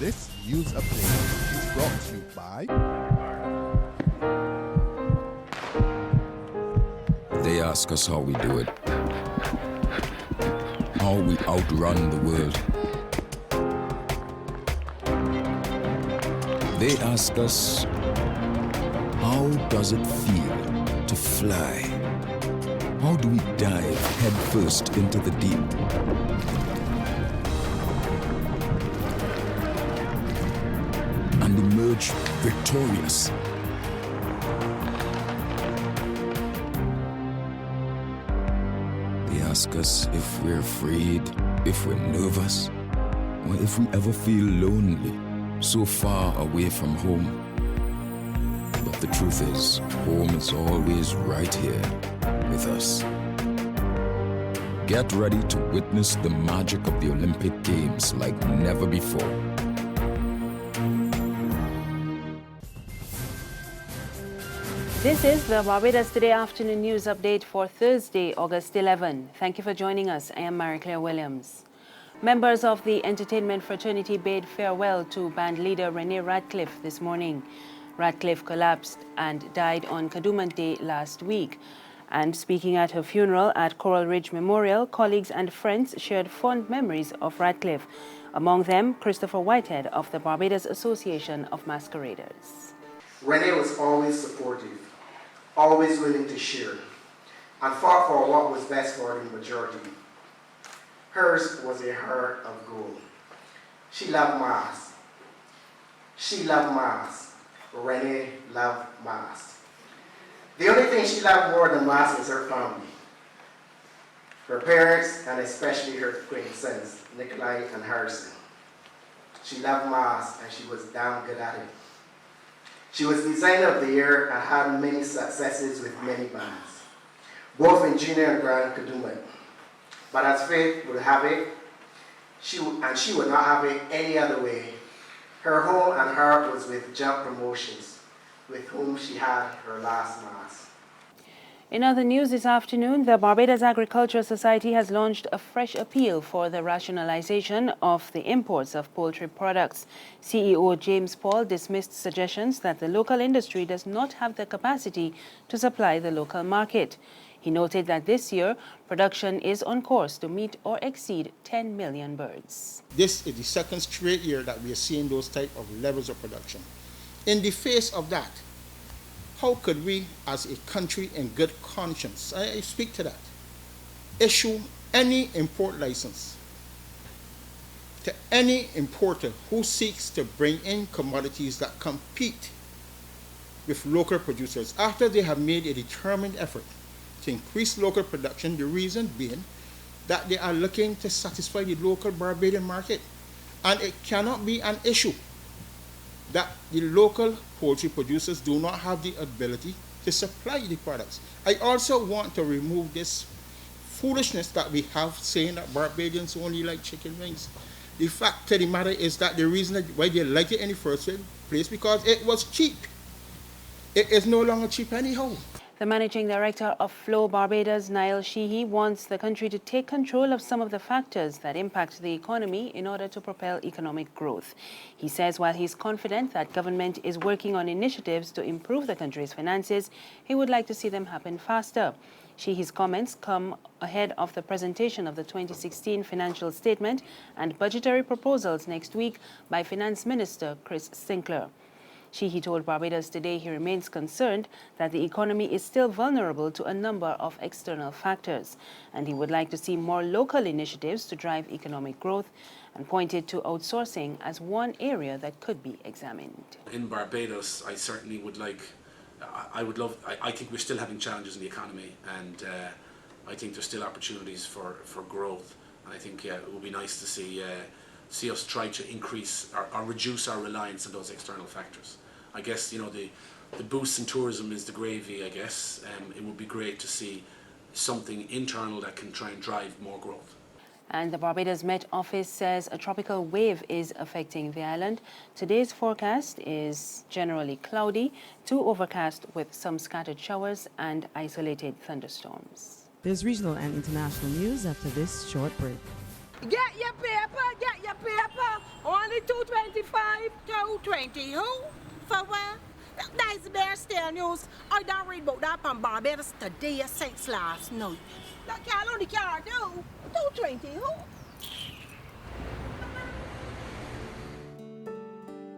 This news update is brought to you by... They ask us how we do it, how we outrun the world. They ask us, how does it feel to fly? How do we dive headfirst into the deep? And emerge victorious. They ask us if we're afraid, if we're nervous, or if we ever feel lonely, so far away from home. But the truth is, home is always right here with us. Get ready to witness the magic of the Olympic Games like never before. This is the Barbados Today afternoon news update for Thursday, August 11. Thank you for joining us. I am Marie-Claire Williams. Members of the entertainment fraternity bade farewell to band leader Renee Ratcliffe this morning. Ratcliffe collapsed and died on Kadooment Day last week. And speaking at her funeral at Coral Ridge Memorial, colleagues and friends shared fond memories of Ratcliffe. Among them, Christopher Whitehead of the Barbados Association of Masqueraders. Renee was always supportive, always willing to share, and fought for what was best for the majority. Hers was a heart of gold. She loved Mass. She loved Mass. Renee loved Mass. The only thing she loved more than Mass was her family. Her parents, and especially her twin sons, Nikolai and Harrison. She loved Mass, and she was damn good at it. She was Designer of the Year and had many successes with many bands, both in junior and grand Kadooment. But as fate would have it, she would not have it any other way. Her home and heart was with Jump Promotions, with whom she had her last Mass. In other news this afternoon, the Barbados Agriculture Society has launched a fresh appeal for the rationalisation of the imports of poultry products. CEO James Paul dismissed suggestions that the local industry does not have the capacity to supply the local market. He noted that this year, production is on course to meet or exceed 10 million birds. This is the second straight year that we are seeing those type of levels of production. In the face of that, how could we, as a country in good conscience, I speak to that, issue any import license to any importer who seeks to bring in commodities that compete with local producers after they have made a determined effort to increase local production, the reason being that they are looking to satisfy the local Barbadian market. And it cannot be an issue that the local poultry producers do not have the ability to supply the products. I also want to remove this foolishness that we have saying that Barbadians only like chicken wings. The fact of the matter is that the reason why they like it in the first place because it was cheap. It is no longer cheap anyhow. The managing director of Flow Barbados, Niall Sheehy, wants the country to take control of some of the factors that impact the economy in order to propel economic growth. He says while he's confident that government is working on initiatives to improve the country's finances, he would like to see them happen faster. Sheehy's comments come ahead of the presentation of the 2016 financial statement and budgetary proposals next week by Finance Minister Chris Sinclair. Sheehy told Barbados Today he remains concerned that the economy is still vulnerable to a number of external factors, and he would like to see more local initiatives to drive economic growth, and pointed to outsourcing as one area that could be examined. In Barbados, I certainly would like, I think we're still having challenges in the economy, and I think there's still opportunities for growth. And I think it would be nice to see us try to increase or reduce our reliance on those external factors. I guess, you know, the boost in tourism is the gravy, I guess. It would be great to see something internal that can try and drive more growth. And the Barbados Met Office says a tropical wave is affecting the island. Today's forecast is generally cloudy to overcast with some scattered showers and isolated thunderstorms. There's regional and international news after this short break. Get your paper, only $2.25. 220 who? For what? That's the bear stale news. I don't read about that on Barbados Today since last night. That can't only can't do. 220 who?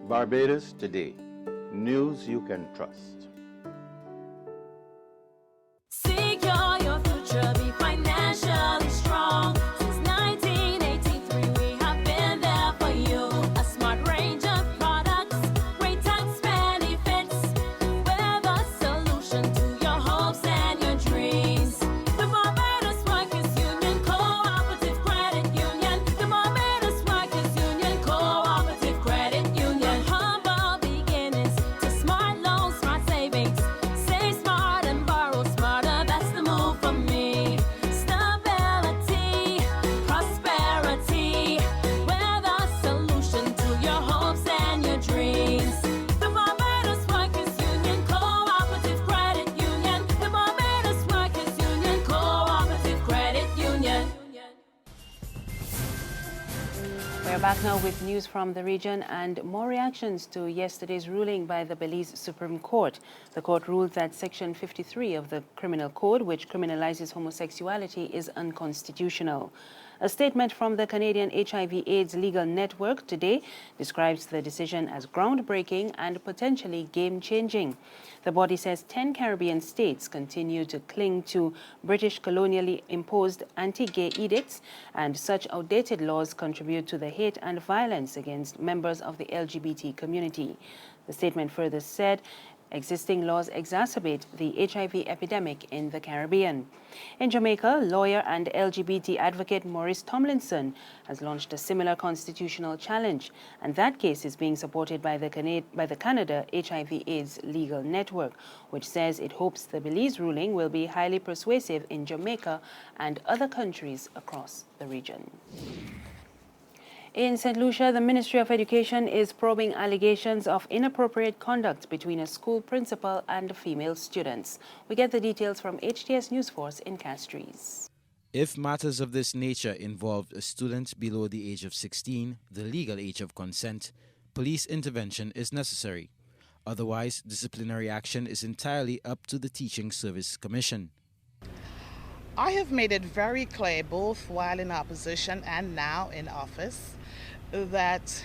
Barbados Today. News you can trust. Secure your future, be financially strong. Since 1983, we have been there for you. A smart range of products, great tax benefits. We're the solution to your hopes and your dreams. The Barbados Workers Union Cooperative Credit Union. The Barbados Workers Union Cooperative Credit Union. Humble beginnings to smart loans, smart savings. Save smart and borrow smarter. That's the move for me. Stability, prosperity. We're the solution to your hopes and your dreams. The Barbados Workers Union Cooperative Credit Union. The Barbados Workers Union Cooperative Credit Union. We're back now with news from the region and more reactions to yesterday's ruling by the Belize Supreme Court. The court ruled that Section 53 of the Criminal Code, which criminalizes homosexuality, is unconstitutional. A statement from the Canadian HIV/AIDS Legal Network today describes the decision as groundbreaking and potentially game-changing. The body says 10 Caribbean states continue to cling to British colonially imposed anti-gay edicts, and such outdated laws contribute to the hate and violence against members of the LGBT community. The statement further said existing laws exacerbate the HIV epidemic in the Caribbean. In Jamaica, lawyer and LGBT advocate Maurice Tomlinson has launched a similar constitutional challenge, and that case is being supported by the Canada HIV/AIDS Legal Network, which says it hopes the Belize ruling will be highly persuasive in Jamaica and other countries across the region. In St. Lucia, the Ministry of Education is probing allegations of inappropriate conduct between a school principal and female students. We get the details from HTS News Force in Castries. If matters of this nature involved a student below the age of 16, the legal age of consent, police intervention is necessary. Otherwise, disciplinary action is entirely up to the Teaching Service Commission. I have made it very clear, both while in opposition and now in office, that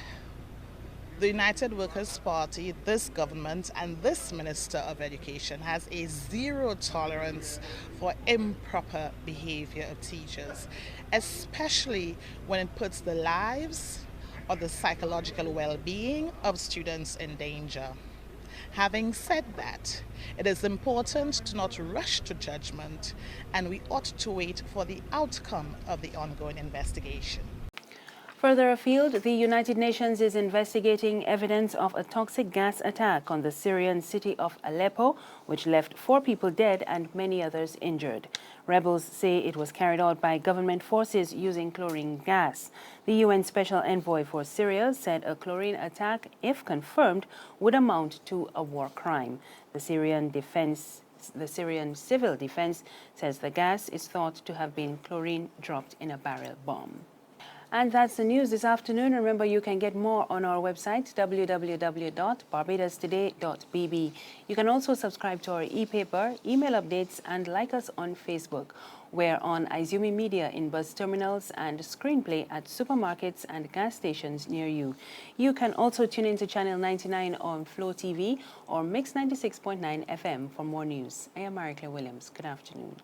the United Workers' Party, this government, and this Minister of Education has a zero tolerance for improper behavior of teachers, especially when it puts the lives or the psychological well-being of students in danger. Having said that, it is important to not rush to judgment, and we ought to wait for the outcome of the ongoing investigation. Further afield, the United Nations is investigating evidence of a toxic gas attack on the Syrian city of Aleppo, which left 4 people dead and many others injured. Rebels say it was carried out by government forces using chlorine gas. The UN Special Envoy for Syria said a chlorine attack, if confirmed, would amount to a war crime. The Syrian Civil Defense says the gas is thought to have been chlorine dropped in a barrel bomb. And that's the news this afternoon. Remember, you can get more on our website, www.barbadostoday.bb. You can also subscribe to our e-paper, email updates, and like us on Facebook. We're on Izumi Media in bus terminals and Screenplay at supermarkets and gas stations near you. You can also tune into Channel 99 on Flow TV or Mix 96.9 FM for more news. I am Mary Claire Williams. Good afternoon.